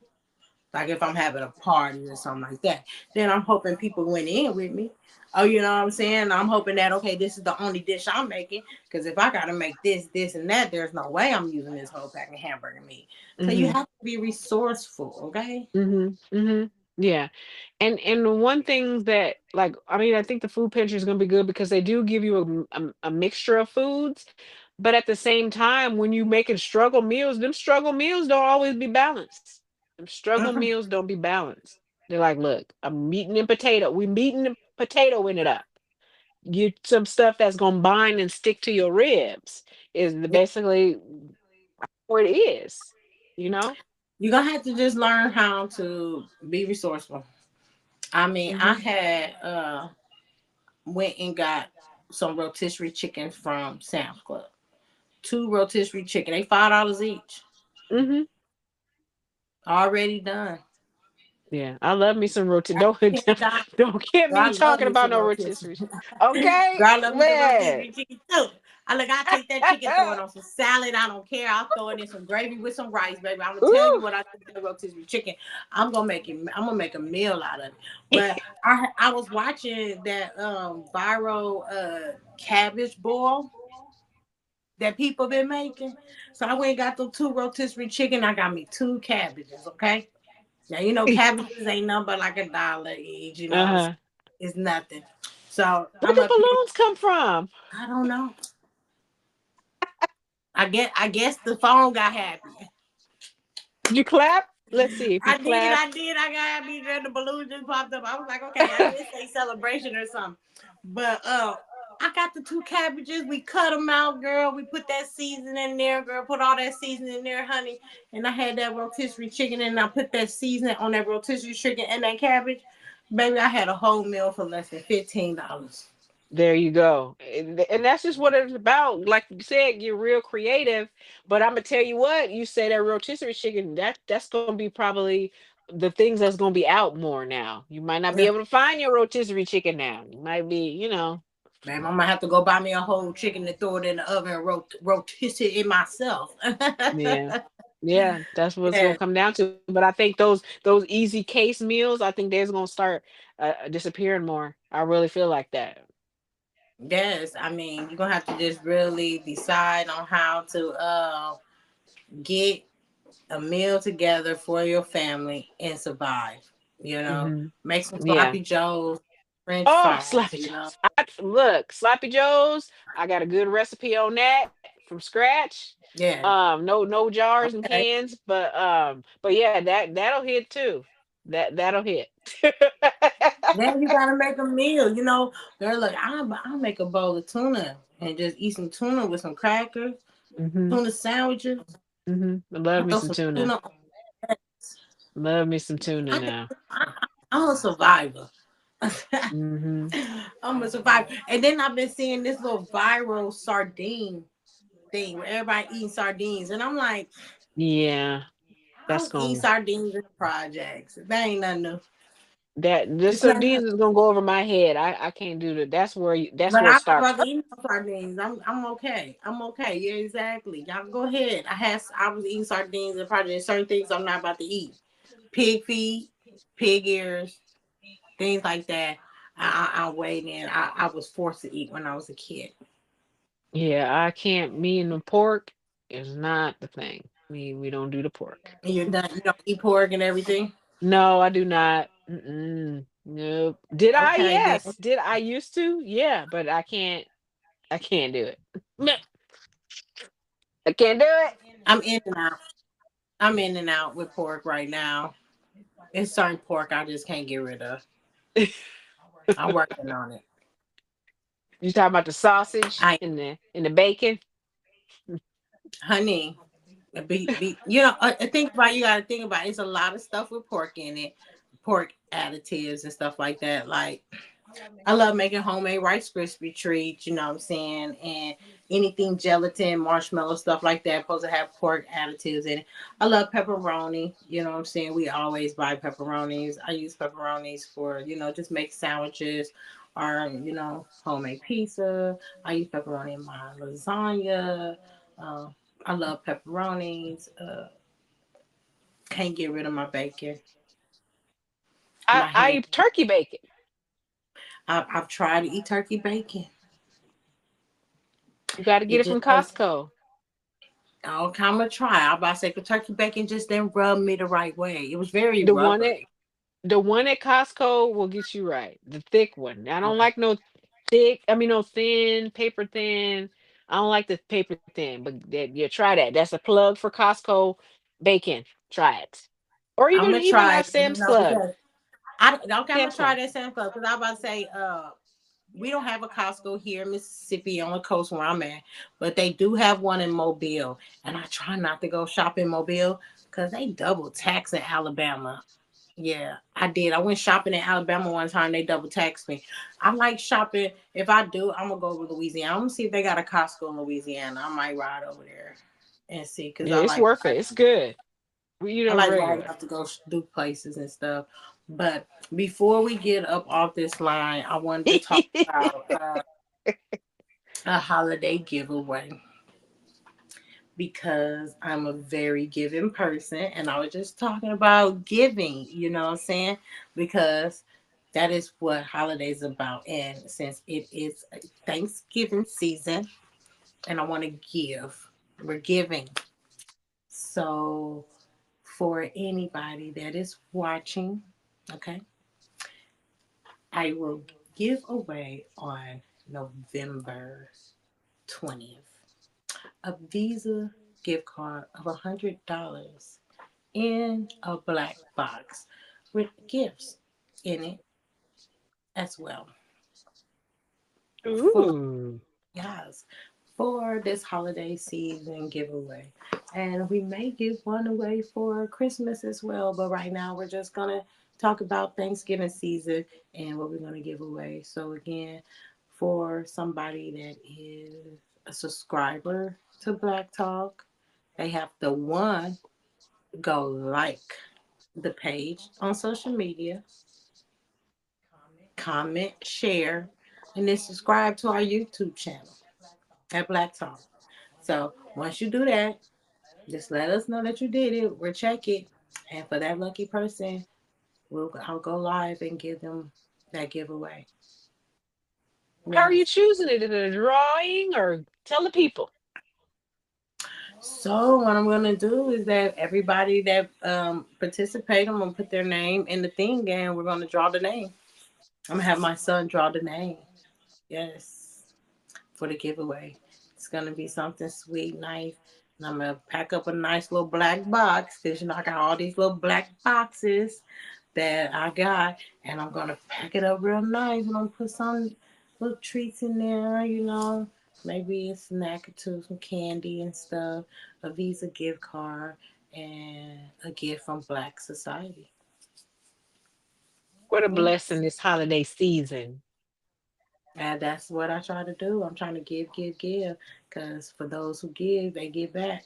Like if I'm having a party or something like that. Then I'm hoping people went in with me. Oh, you know what I'm saying? I'm hoping that, okay, this is the only dish I'm making. Because if I gotta make this, and that, there's no way I'm using this whole pack of hamburger meat. So you Hmm. have to be resourceful, okay? Hmm. Hmm. Yeah. And the one thing that, like, I mean, I think the food pantry is going to be good because they do give you a mixture of foods, but at the same time, when you making struggle meals, them struggle meals don't always be balanced. Them struggle Mhm. meals don't be balanced. They're like, look, I'm meeting in potato. We meeting in potato in it up. Get some stuff that's gonna bind and stick to your ribs. Is basically what it is. You know. You're gonna have to just learn how to be resourceful. I mean, I Hmm. had went and got some rotisserie chicken from Sam's Club. Two rotisserie chicken, they $5 each. Hmm. Already done. Yeah, I love me some roti. I Don't can't die. don't get Girl, I me love talking me about some no rotisserie. rotisserie. Okay, Girl, I love me some man. rotisserie chicken too. I take that chicken, throw it on some salad. I don't care. I'll throw it in some gravy with some rice, baby. I'm gonna tell you Ooh. what I think of that rotisserie chicken. I'm gonna make it. I'm gonna make a meal out of it. But I was watching that viral cabbage boil that people been making. So I went and got the two rotisserie chicken. I got me two cabbages. Okay. Now cabbages ain't nothing but like $1 each. Uh-huh. It's nothing. So Where I'm the up here. balloons come from? I don't know. I guess the phone got happy. Did you clap? Let's see if you I did, clap. I did. I got happy and the balloon just popped up. I was like, okay, I guess they celebration or something. But I got the two cabbages. We cut them out, girl. We put that seasoning in there, girl. Put all that seasoning in there, honey. And I had that rotisserie chicken, and I put that seasoning on that rotisserie chicken and that cabbage. Baby, I had a whole meal for less than $15. There you go. And that's just what it's about. Like you said, you're real creative. But I'm gonna tell you what, you say that rotisserie chicken, that's gonna be probably the things that's gonna be out more now. You might not be Yeah. able to find your rotisserie chicken now. You might be. Babe, I'm gonna have to go buy me a whole chicken and throw it in the oven and rotisserie it myself. Yeah. Yeah, that's what it's gonna Yeah. come down to. But I think those easy case meals, I think they're gonna start disappearing more. I really feel like that. Yes, I mean you're gonna have to just really decide on how to get a meal together for your family and survive. Hmm. Make some Yeah. sloppy joes, French Oh, fries. Sloppy Joes. Look, Sloppy Joes. I got a good recipe on that. from scratch. Yeah. No jars and Okay. cans, but yeah, that'll hit too. That'll hit. Then you gotta make a meal. You know, they're like, I'll make a bowl of tuna and just eat some tuna with some crackers, Hmm. tuna sandwiches. I love I me throw some some tuna. tuna. Love me some tuna I, now. I'm a survivor. Hmm. I'm a survivor. And then I've been seeing this little viral sardine thing where everybody eating sardines, and I'm like, Yeah, I that's was eating gonna sardines in the projects. That ain't nothing new. that the It's nothing new. sardines is gonna go over my head. I can't do that. That's But where it I'm not starts. about to eat no sardines. I'm okay. I'm okay. Yeah, exactly. Y'all go ahead. I was eating sardines and probably certain things I'm not about to eat. Pig feet, pig ears, things like that. I weighed in. I was forced to eat when I was a kid. Yeah, I can't. Me and the pork is not the thing. We don't do the pork. And you're done. You don't eat pork and everything. No, I do not. Mm-mm. Nope. Did I? Okay, then Yes. Did I used to? Yeah, but I can't. I can't do it. Meh. I can't do I'm in and out. I'm in and out with pork right now. It's certain pork I just can't get rid of. it. I'm working on it. You talking about the sausage I and the bacon? honey, you know, I think about you got to think about it. It's a lot of stuff with pork in it, pork additives and stuff like that. Like I love making homemade Rice Krispie treats, you know what I'm saying? And anything gelatin, marshmallow, stuff like that, supposed to have pork additives in it. I love pepperoni, you know what I'm saying? We always buy pepperonis. I use pepperonis for, just make sandwiches or, homemade pizza. I use pepperoni in my lasagna. Uh, I love pepperonis. Can't get rid of my bacon, I my I ham. eat turkey bacon. I've tried to eat turkey bacon. You got to get It it from just doesn't. Costco. Okay, I'm gonna try. I'm about to say, 'cause turkey bacon just didn't rub me the right way. It was very The one rubbery. at the one at Costco will get you right. The thick one. I don't Okay, like no thick. I mean no thin, paper thin. I don't like the paper thin. But yeah, try that. That's a plug for Costco bacon. Try it. Or I'm gonna even try our it. Sam's Club. Because I'm gonna Sam's try Club. that Santa Club because I'm about to say, we don't have a Costco here in Mississippi on the coast where I'm at, but they do have one in Mobile, and I try not to go shop in Mobile because they double tax in Alabama. Yeah, I did. I went shopping in Alabama one time. They double taxed me. I like shopping. If I do, I'm gonna go to Louisiana. I'm gonna see if they got a Costco in Louisiana. I might ride over there and see because Yeah, it's worth it. It's good. We eat I on a like riding regular. up to go do places and stuff. But before we get up off this line, I wanted to talk about a holiday giveaway because I'm a very giving person, and I was just talking about giving. You know what I'm saying? Because that is what holidays about. And since it is Thanksgiving season, and I want to give, we're giving. So for anybody that is watching, okay, I will give away on November 20th a Visa gift card of $100 in a black box with gifts in it as well. For Ooh. yes, for this holiday season giveaway. And we may give one away for Christmas as well, but right now we're just gonna talk about Thanksgiving season and what we're gonna give away. So again, for somebody that is a subscriber to Black Talk, they have to one go like the page on social media, comment, share, and then subscribe to our YouTube channel at Black Talk. So once you do that, just let us know that you did it. We'll check it. And for that lucky person, I'll go live and give them that giveaway. How are you Yes. choosing it? Is it a drawing or tell the people? So what I'm gonna do is that everybody that participate, I'm gonna put their name in the thing and we're gonna draw the name. I'm gonna have my son draw the name. Yes. For the giveaway. It's It's gonna be something sweet, nice. And I'm gonna pack up a nice little black box because I got all these little black boxes that I got, and I'm gonna pack it up real nice. And I'm gonna put some little treats in there, maybe a snack or two, some candy and stuff, a Visa gift card, and a gift from Black Society. What a Yes. blessing this holiday season. And that's what I try to do. I'm trying to give, give, give. Because for those who give, they give back.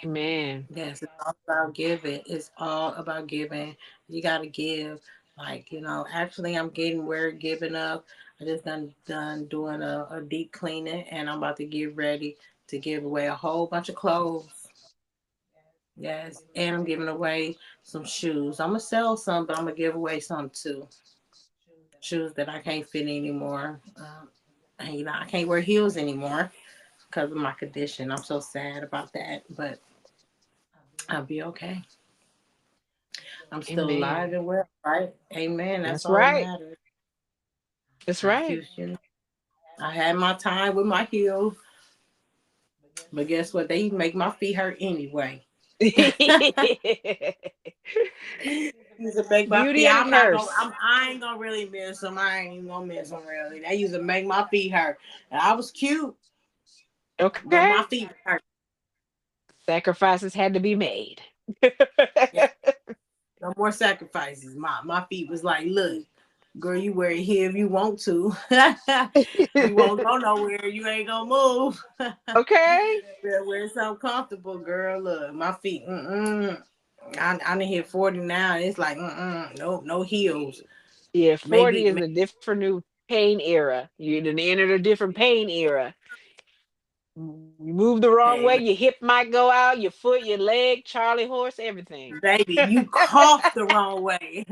Amen. Yes, it's all about giving. It's all about giving. You got to give. Actually, I'm getting where giving up. I just done doing a deep cleaning, and I'm about to get ready to give away a whole bunch of clothes. Yes, and I'm giving away some shoes. I'm gonna sell some, but I'm gonna give away some too. Shoes that I can't fit anymore. And, I can't wear heels anymore because of my condition. I'm so sad about that, but I'll be okay. I'm still alive Amen. and well, right? Amen. That's That's all that right. matters. That's I right. used, I had my time with my heels, but guess what? They make my feet hurt anyway. Used to make my Beauty feet. and a I'm not gonna. curse. I ain't gonna really miss them. I ain't even gonna miss them really. They used to make my feet hurt. And I was cute, but Okay. my feet hurt. Sacrifices had to be made. Yeah, no more sacrifices. My feet was like, look, girl, you wear it here if you want to. You won't go nowhere. You ain't gonna move. Okay. Better wear something comfortable, girl. Look, my feet. I'm in here 40 now. It's like, no, no heels. Yeah, 40 Maybe, is a different new pain era. You done entered a different pain era. You move the wrong way, hey, your hip might go out, your foot, your leg, Charlie horse, everything. baby, you cough the wrong way.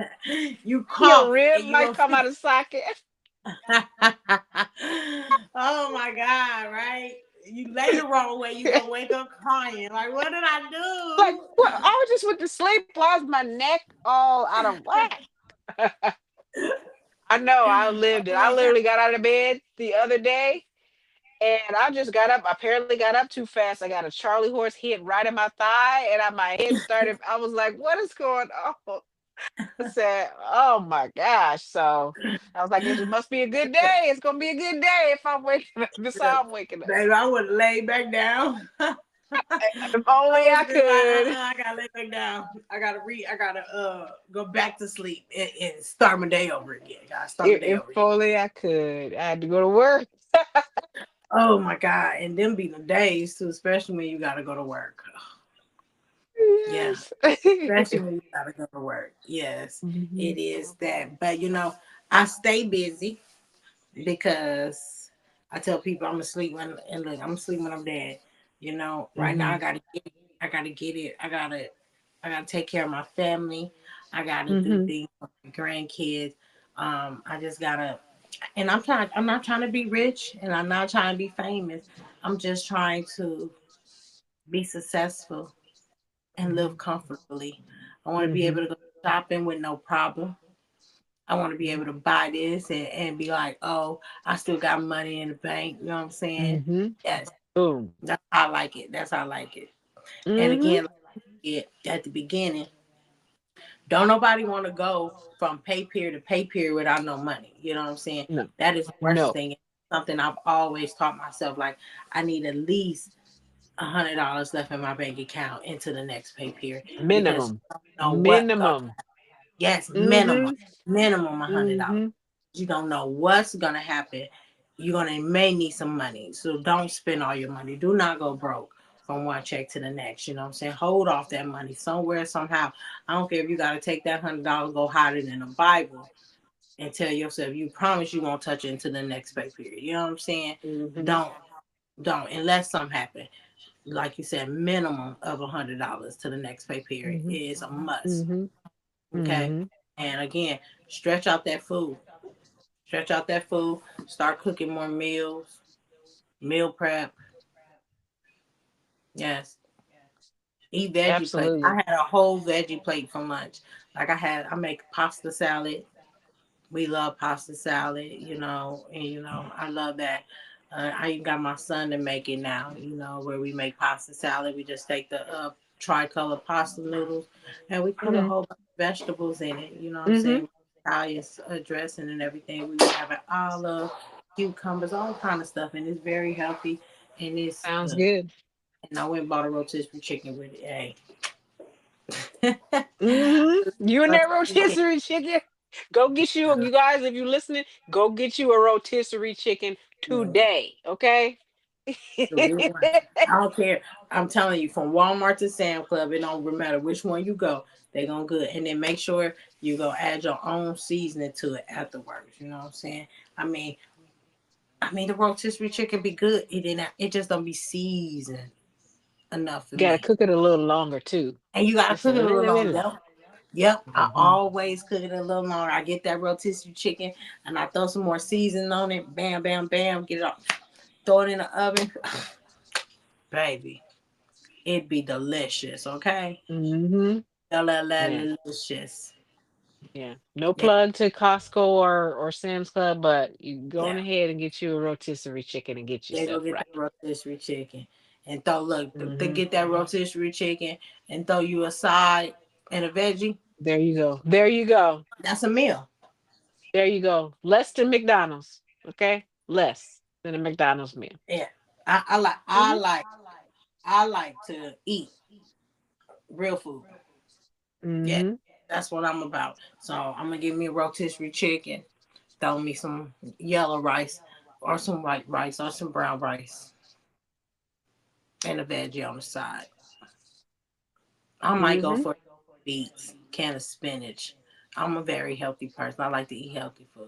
You Your cough, rib and you might gonna come see. out of socket. Oh my God! Right? You lay the wrong way, you gonna wake up crying. Like, what did I Like, do? what? I was just went to sleep. Why is my neck all out of whack? I know, I lived it. Oh I my God! literally got out of bed the other day and I just got up. Apparently, got up too fast. I got a Charlie horse hit right in my thigh, and my head started. I was like, "What is going on?" I said, "Oh my gosh!" So I was like, "It must be a good day. It's gonna be a good day if I'm waking up. This how I'm waking up." Baby, I would lay back down. If I only would I have been like, could. I gotta lay back down. I gotta go back to sleep and start my day over again. Gotta start my day If over again. only I could. I had to go to work. Oh my God. And them be the days too, especially when you gotta go to work. Yeah. Yes. Especially when you gotta go to work. Yes, Mhm, it is that. But I stay busy because I tell people I'm asleep I'm asleep when I'm dead. Right now mhm, I gotta get it. I gotta take care of my family. I gotta do mhm, things for my grandkids. I just gotta, and I'm not trying to be rich, and I'm not trying to be famous. I'm just trying to be successful and live mhm, comfortably. I want to be able mhm, to go shopping with no problem. I want to be able to buy this and be like, oh, I still got money in the bank. You know what I'm saying? mhm. Yes, Boom. that's how I like it. That's how I like it. And Mhm. again, like it at the beginning, don't nobody want to go from pay period to pay period without no money. You know what I'm saying? No. That is the worst No. thing. Something I've always taught myself. Like I need at least $100 left in my bank account into the next pay period because Minimum. you don't know what gonna. Minimum. Yes, minimum, Mhm. minimum $100. Mhm. You don't know what's gonna happen. You're gonna may need some money, so don't spend all your money. Do not go broke from one check to the next. You know what I'm saying? Hold off that money somewhere somehow. I don't care if you gotta take that $100, go hide it in a Bible, and tell yourself you promise you won't touch it into the next pay period. You know what I'm saying? Mhm. Don't don't unless something happen. Like you said, minimum of $100 to the next pay period Mhm. is a must. Mhm. Okay, Mhm. and again, stretch out that food. Stretch out that food. Start cooking more meals. Meal prep. Yes. Eat veggie plate. I Absolutely. had a whole veggie plate for lunch. Like I make pasta salad. We love pasta salad, and I love that. I even got my son to make it now. Where we make pasta salad, we just take the tricolor pasta noodles, and we put a Hmm. whole bunch of vegetables in it. You know what I'm Hmm. saying? Italian dressing and everything. We have an olive, cucumbers, all kind of stuff, and it's very healthy and it's Sounds good. good. And I went and bought a rotisserie chicken with it. Hey, Hmm. You and that rotisserie rotisserie chicken. Go get you guys, if you're listening, go get you a rotisserie chicken chicken. today. Okay. The real one. I don't care. I'm telling you, from Walmart to Sam Club, it don't matter which one you go. They gonna good, and then make sure you go add your own seasoning to it afterwards. You know what I'm saying? I mean, the rotisserie chicken be good. It just don't be seasoned enough for Gotta me. cook it a little longer too. And you gotta Just a cook it a little little bit longer. longer. Yep. Yep. I Hmm. always cook it a little longer. I get that rotisserie chicken and I throw some more seasoning on it. Bam, bam, bam. Get it up. Throw it in the oven. Baby, it'd be delicious. Okay. Hmm. Yeah. Delicious. Yeah. No Yeah. plug to Costco or Sam's Club, but you go on Yeah. ahead and get you a rotisserie chicken and get They go yourself get right. that rotisserie chicken and throw, look, they Hmm. get that rotisserie chicken and throw you a side and a veggie. There you go. There you go. That's a meal. There you go. Less than McDonald's. Okay? Less than a McDonald's meal. Yeah. I like, Hmm. to eat real food. Yeah. Hmm. That's what I'm about. So I'm gonna give me a rotisserie chicken, throw me some yellow rice or some white rice or some brown rice and a veggie on the side. I might go Hmm. for beets, can of spinach. I'm a very healthy person. I like to eat healthy food.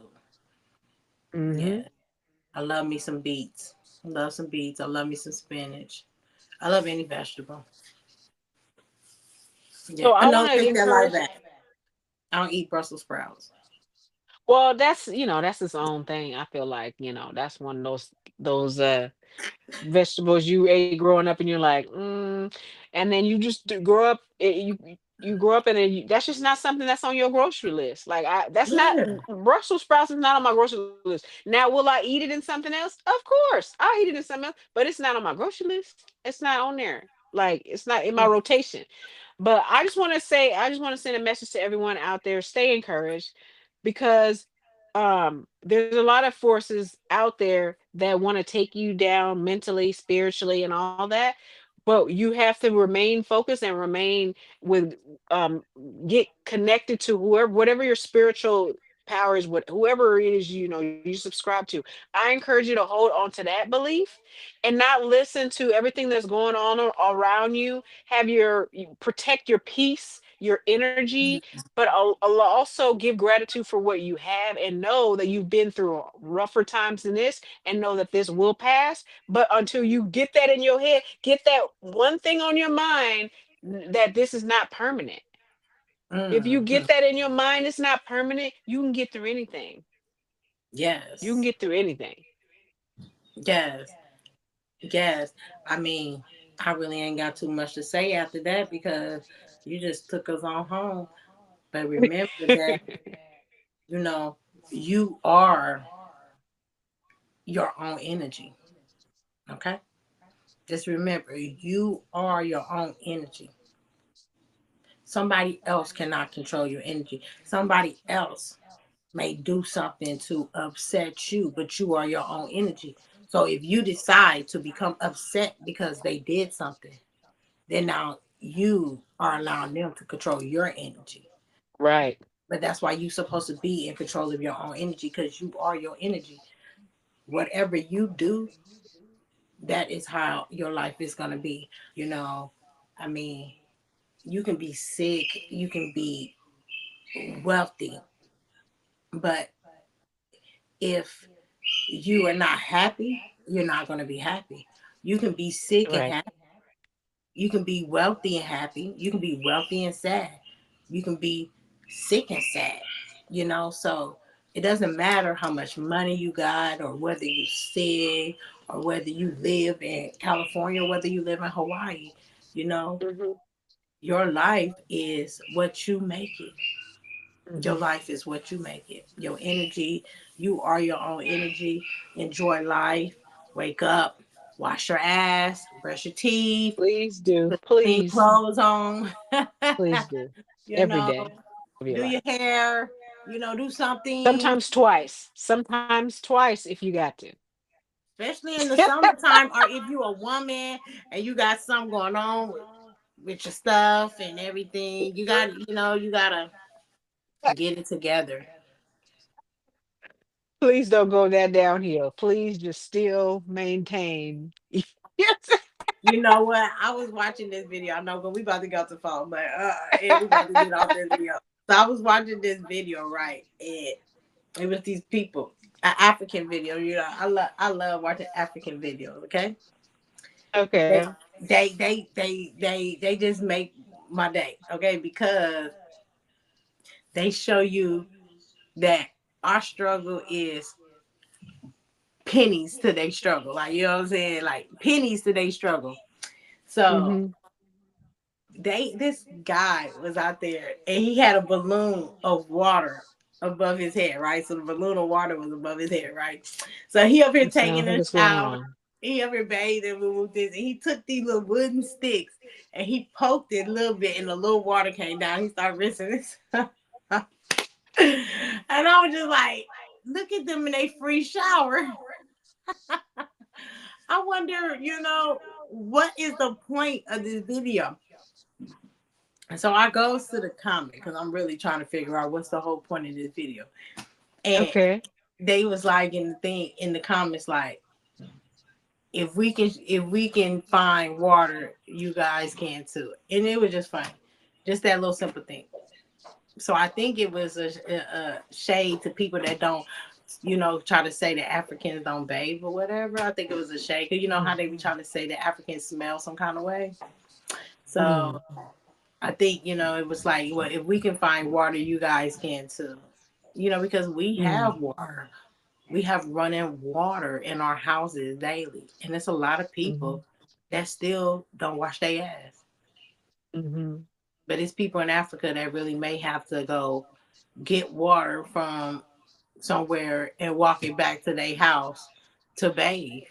Hmm. Yeah. I love me some beets. I love some beets. I love me some spinach. I love any vegetable. Yeah. So I I know, want to take that light encourage. back. I don't eat Brussels sprouts. Well, that's its own thing. I feel like, that's one of those vegetables you ate growing up and you're like, and then you just grow up, you grow up and then that's just not something that's on your grocery list. Like that's not Yeah. Brussels sprouts is not on my grocery list. Now, will I eat it in something else? Of course, I'll eat it in something else, but it's not on my grocery list. It's not on there. Like it's not in my rotation. But I just want to send a message to everyone out there: stay encouraged, because there's a lot of forces out there that want to take you down mentally, spiritually, and all that. But you have to remain focused and remain with um get connected to whoever, whatever your spiritual power is, whoever it is, you subscribe to. I encourage you to hold on to that belief and not listen to everything that's going on around you. Have protect your peace, your energy, but also give gratitude for what you have, and know that you've been through rougher times than this, and know that this will pass. But until you get that in your head, get that one thing on your mind, that this is not permanent. If you Mm-hmm. get that in your mind, it's not permanent, you can get through anything. You can Yes. get through anything. Yes. Yes. I mean, I really ain't got too much to say after that because you just took us on home. But remember that, you know, you are your own energy. Okay? Just remember, you are your own energy. Somebody else cannot control your energy. Somebody else may do something to upset you, but you are your own energy. So if you decide to become upset because they did something, then now you are allowing them to control your energy. Right. But that's why you're supposed to be in control of your own energy because you are your energy. Whatever you do, that is how your life is going to be. You know, I mean, you can be sick, you can be wealthy, but if you are not happy, you're not going to be happy. You can be sick and Right. happy. You can be wealthy and happy. You can be wealthy and sad. You can be sick and sad. So it doesn't matter how much money you got or whether you're sick or whether you live in California or whether you live in Hawaii. You know, Hmm. your life is what you make it. Your Hmm. life is what you make it. Your energy, you are your own energy. Enjoy life. Wake up, wash your ass, brush your teeth, Please do. put clean Please. clothes on. Please do. you Every know, day of your do life. your hair. Do something, Sometimes twice. Sometimes twice if you got to. especially in the summertime, or if you a woman and you got something going on with your stuff and everything. You gotta get it together. Please don't go that downhill. Please just still maintain. Yes. You know what? I was watching this video. I know, but we about to go to phone, but and we about to get off this video. So I was watching this video, right? And it was these people, an African video. I love watching African videos. Okay, Okay. they they just make my day. Okay, because they show you that our struggle is pennies to their struggle. Like, you know what I'm saying? Like pennies to their struggle. So Hmm. this guy was out there and he had a balloon of water above his head, right? So the balloon of water was above his head, right? So he up here It sounds taking like a it's going shower. on. He up here bathing with this, and he took these little wooden sticks and he poked it a little bit, and the little water came down. He started rinsing this, and I was just like, look at them in a free shower. I wonder, what is the point of this video? And so I goes to the comment because I'm really trying to figure out what's the whole point of this video. And Okay. they was like in the thing in the comments like, if we can find water, you guys can too. And it was just funny. Just that little simple thing. So I think it was a shade to people that don't, try to say that Africans don't bathe or whatever. I think it was a shade. Cause you know how they be trying to say that Africans smell some kind of way. Mm, So I think, it was like, well, if we can find water, you guys can too. Because we mm, have water. We have running water in our houses daily. And there's a lot of mhm, people that still don't wash their ass. mhm, But it's people in Africa that really may have to go get water from somewhere and walk it back to their house to bathe.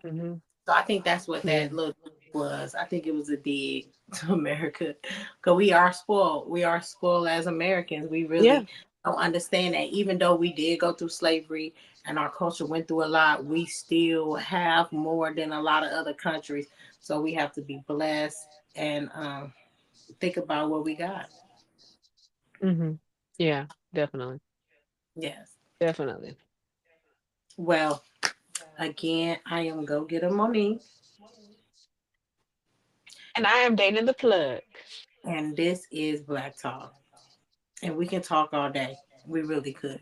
mhm. So I think that's what Yeah. that little was. I think it was a dig to America because we are spoiled. We are spoiled as Americans. We Yeah. really don't understand that even though we did go through slavery and our culture went through a lot, we still have more than a lot of other countries. So we have to be blessed and think about what we got. Mhm. Yeah, definitely. Yes. Definitely. Well, again, I am Go Getter Monique, And I am dating the plug. and this is Black Talk. And we can talk all day. We really could.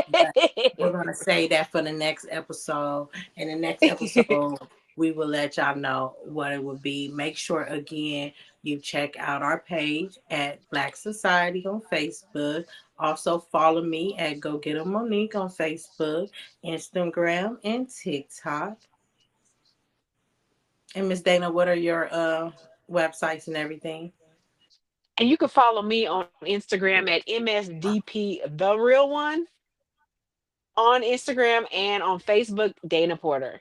But we're gonna say that for the next episode. In the next episode, we will let y'all know what it would be. Make sure again you check out our page at Black Society on Facebook. Also follow me at Go Get a Monique on Facebook, Instagram, and TikTok. And Miss Dana, what are your websites and everything? And you can follow me on Instagram at MSDP the real one on Instagram and on Facebook, Dana Porter.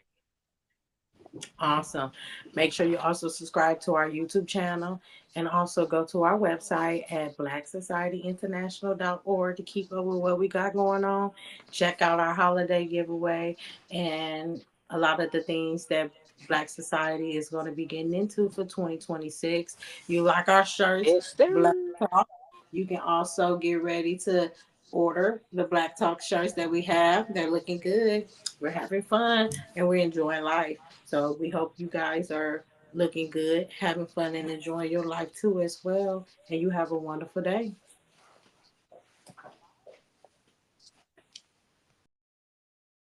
Awesome. Make sure you also subscribe to our YouTube channel and also go to our website at blacksocietyinternational.org to keep up with what we got going on. Check out our holiday giveaway and a lot of the things that Black Society is going to be getting into for 2026. You like our shirts, Yes, Black sir. Talk. You can also get ready to order the Black Talk shirts that we have. They're looking good. We're having fun and we're enjoying life. So we hope you guys are looking good, having fun, and enjoying your life too as well. And you have a wonderful day.